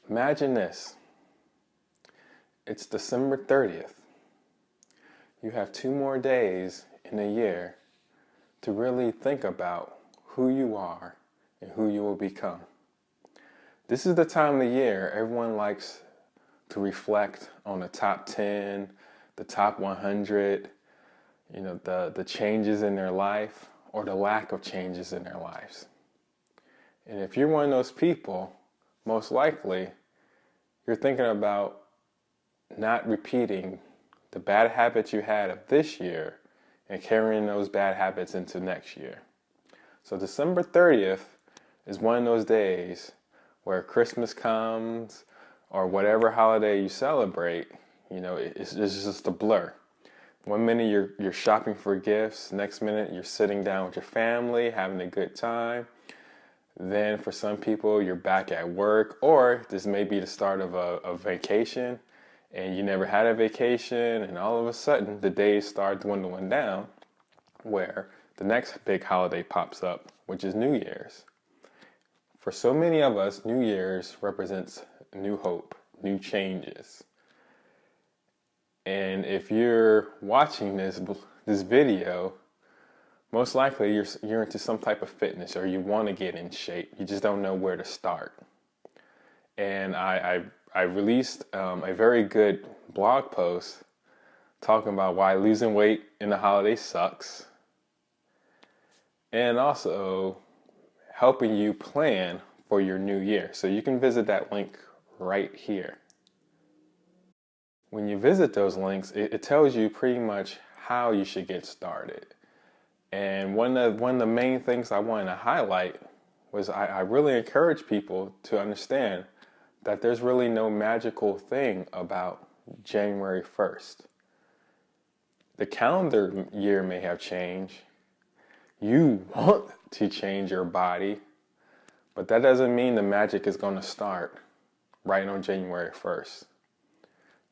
Imagine this. It's December 30th. You have 2 more days in a year to really think about who you are and who you will become. This is the time of the year everyone likes to reflect on the top 10, the top 100, the changes in their life or the lack of changes in their lives. And if you're one of those people, most likely you're thinking about not repeating the bad habits you had of this year and carrying those bad habits into next year. So December 30th is one of those days where Christmas comes or whatever holiday you celebrate, it's just a blur. One minute you're shopping for gifts, next minute you're sitting down with your family, having a good time. Then for some people you're back at work, or this may be the start of a vacation and you never had a vacation, and all of a sudden the days start dwindling down where the next big holiday pops up, which is New Year's. For so many of us, New Year's represents new hope, new changes. And if you're watching this video, most likely you're into some type of fitness or you want to get in shape. You just don't know where to start. And I released a very good blog post talking about why losing weight in the holidays sucks. And also helping you plan for your new year. So you can visit that link right here. When you visit those links, it tells you pretty much how you should get started. And one of the main things I wanted to highlight was I really encourage people to understand that there's really no magical thing about January 1st. The calendar year may have changed. You want to change your body, but that doesn't mean the magic is going to start right on January 1st.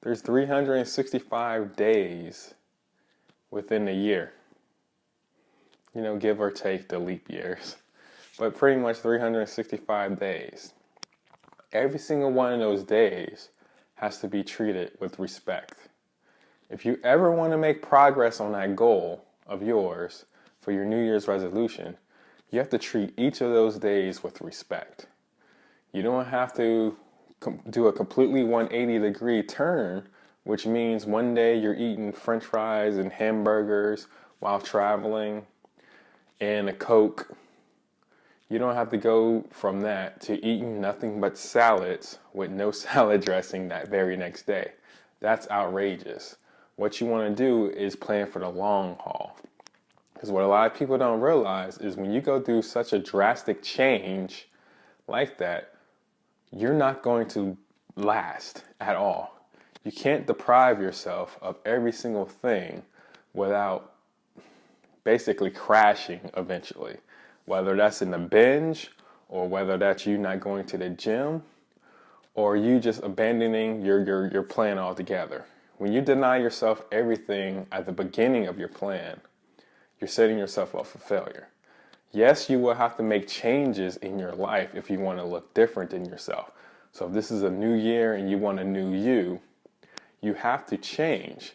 There's 365 days within a year. Give or take the leap years, but pretty much 365 days. Every single one of those days has to be treated with respect. If you ever want to make progress on that goal of yours for your New Year's resolution, you have to treat each of those days with respect. You don't have to do a completely 180-degree turn, which means one day you're eating French fries and hamburgers while traveling and a Coke. You don't have to go from that to eating nothing but salads with no salad dressing that very next day. That's outrageous. What you want to do is plan for the long haul. Because what a lot of people don't realize is when you go through such a drastic change like that, you're not going to last at all. You can't deprive yourself of every single thing without basically crashing eventually. Whether that's in a binge, or whether that's you not going to the gym, or you just abandoning your plan altogether. When you deny yourself everything at the beginning of your plan, you're setting yourself up for failure. Yes, you will have to make changes in your life if you want to look different in yourself. So if this is a new year and you want a new you have to change.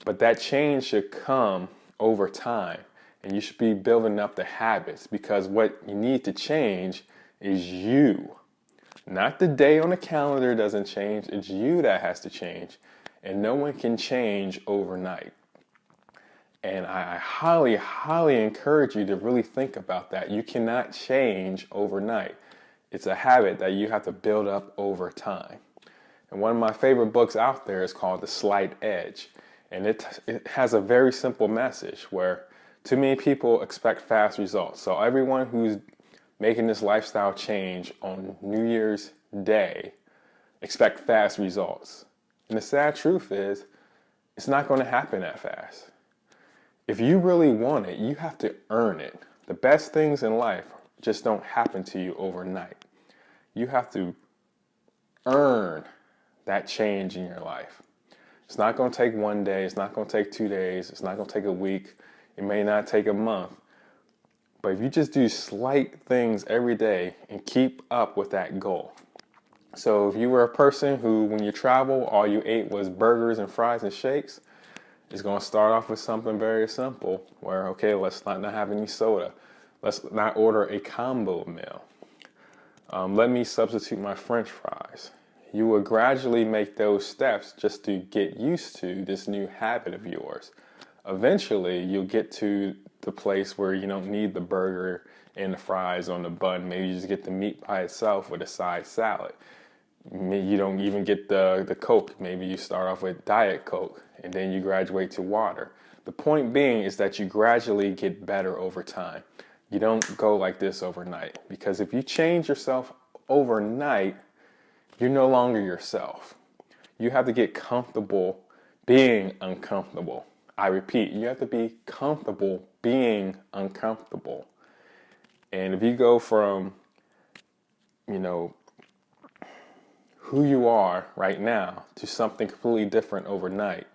But that change should come over time. And you should be building up the habits, because what you need to change is you. Not the day on the calendar doesn't change. It's you that has to change. And no one can change overnight. And I highly, highly encourage you to really think about that. You cannot change overnight. It's a habit that you have to build up over time. And one of my favorite books out there is called The Slight Edge. And it has a very simple message where too many people expect fast results. So everyone who's making this lifestyle change on New Year's Day expect fast results. And the sad truth is, it's not going to happen that fast. If you really want it, you have to earn it. The best things in life just don't happen to you overnight. You have to earn that change in your life. It's not going to take one day. It's not going to take 2 days. It's not going to take a week. It may not take a month. But if you just do slight things every day and keep up with that goal, So if you were a person who, when you travel, all you ate was burgers and fries and shakes, it's going to start off with something very simple where, okay, let's not have any soda. Let's not order a combo meal. Let me substitute my French fries. You will gradually make those steps just to get used to this new habit of yours. Eventually, you'll get to the place where you don't need the burger and the fries on the bun. Maybe you just get the meat by itself with a side salad. Maybe you don't even get the Coke. Maybe you start off with Diet Coke and then you graduate to water. The point being is that you gradually get better over time. You don't go like this overnight, because if you change yourself overnight, you're no longer yourself. You have to get comfortable being uncomfortable. I repeat, you have to be comfortable being uncomfortable. And if you go from, who you are right now to something completely different overnight,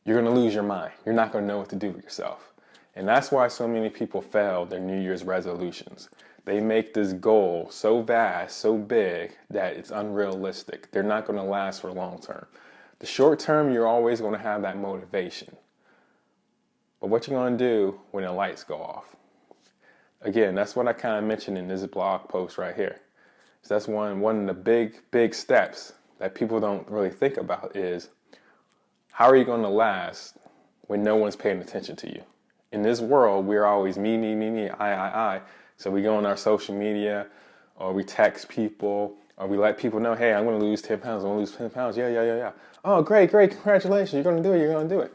you're going to lose your mind. You're not going to know what to do with yourself. And that's why so many people fail their New Year's resolutions. They make this goal so vast, so big, that it's unrealistic. They're not going to last for long term. The short term, you're always going to have that motivation. But what you're going to do when the lights go off? Again, that's what I kind of mentioned in this blog post right here. So that's one of the big steps that people don't really think about is, how are you going to last when no one's paying attention to you? In this world, we're always me, I. So we go on our social media, or we text people, or we let people know, hey, I'm going to lose 10 pounds. I'm going to lose 10 pounds. Yeah. Oh, great. Congratulations. You're going to do it. You're going to do it.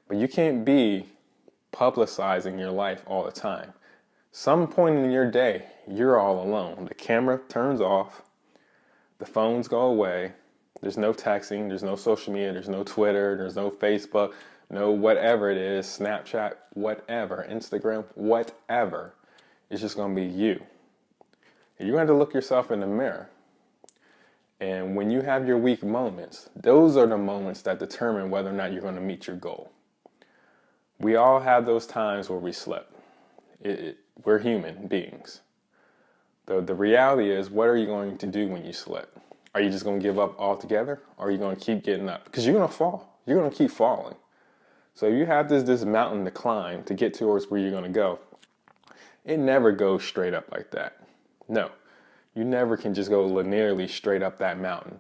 But you can't be publicizing your life all the time. Some point in your day, you're all alone. The camera turns off. The phones go away. There's no texting. There's no social media. There's no Twitter. There's no Facebook. No whatever it is. Snapchat, whatever. Instagram, whatever. It's just going to be you. And you're going to have to look yourself in the mirror. And when you have your weak moments, those are the moments that determine whether or not you're going to meet your goal. We all have those times where we slip. We're human beings. The reality is, what are you going to do when you slip? Are you just going to give up altogether? Or are you going to keep getting up? Because you're going to fall. You're going to keep falling. So you have this mountain to climb to get towards where you're going to go. It never goes straight up like that. No, you never can just go linearly straight up that mountain.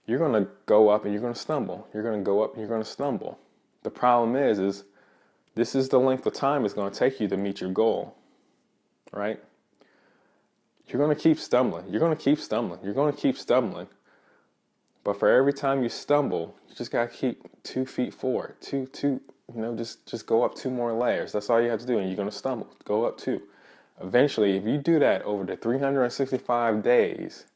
You're going to go up and you're going to stumble. You're going to go up and you're going to stumble. The problem is this is the length of time it's going to take you to meet your goal, right? You're going to keep stumbling. You're going to keep stumbling. You're going to keep stumbling. But for every time you stumble, you just got to keep 2 feet forward. Just go up 2 more layers. That's all you have to do. And you're going to stumble. Go up 2. Eventually, if you do that over the 365 days,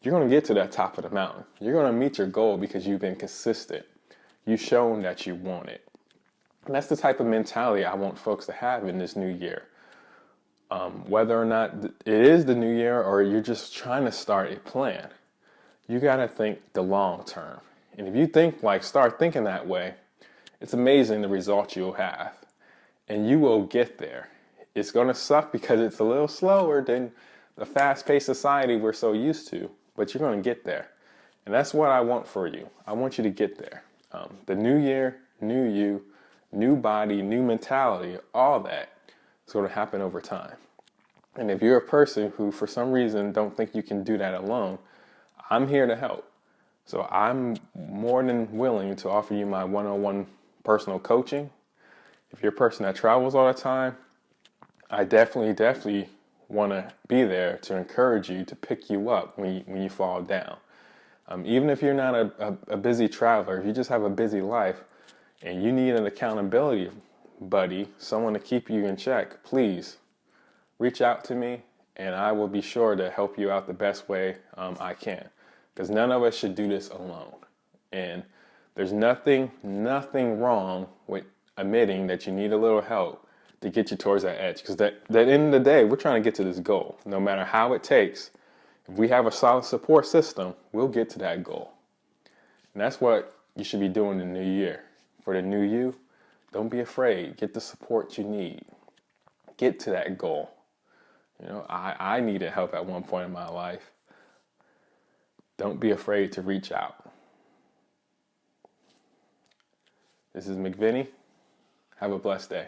you're going to get to that top of the mountain. You're going to meet your goal because you've been consistent. You've shown that you want it. And that's the type of mentality I want folks to have in this new year. Whether or not it is the new year or you're just trying to start a plan, you got to think the long term. And if you start thinking that way, it's amazing the results you'll have. And you will get there. It's going to suck because it's a little slower than the fast-paced society we're so used to, but you're going to get there. And that's what I want for you. I want you to get there. The new year, new you, new body, new mentality, all that is going to happen over time. And if you're a person who, for some reason, don't think you can do that alone, I'm here to help. So I'm more than willing to offer you my one-on-one personal coaching. If you're a person that travels all the time, I definitely want to be there to encourage you, to pick you up when you fall down. Even if you're not a busy traveler, if you just have a busy life and you need an accountability buddy, someone to keep you in check, please reach out to me and I will be sure to help you out the best way I can. Because none of us should do this alone. And there's nothing wrong with admitting that you need a little help to get you towards that edge. Because at the end of the day, we're trying to get to this goal. No matter how it takes, if we have a solid support system, we'll get to that goal. And that's what you should be doing in the new year. For the new you, don't be afraid. Get the support you need. Get to that goal. I needed help at one point in my life. Don't be afraid to reach out. This is MicVinny. Have a blessed day.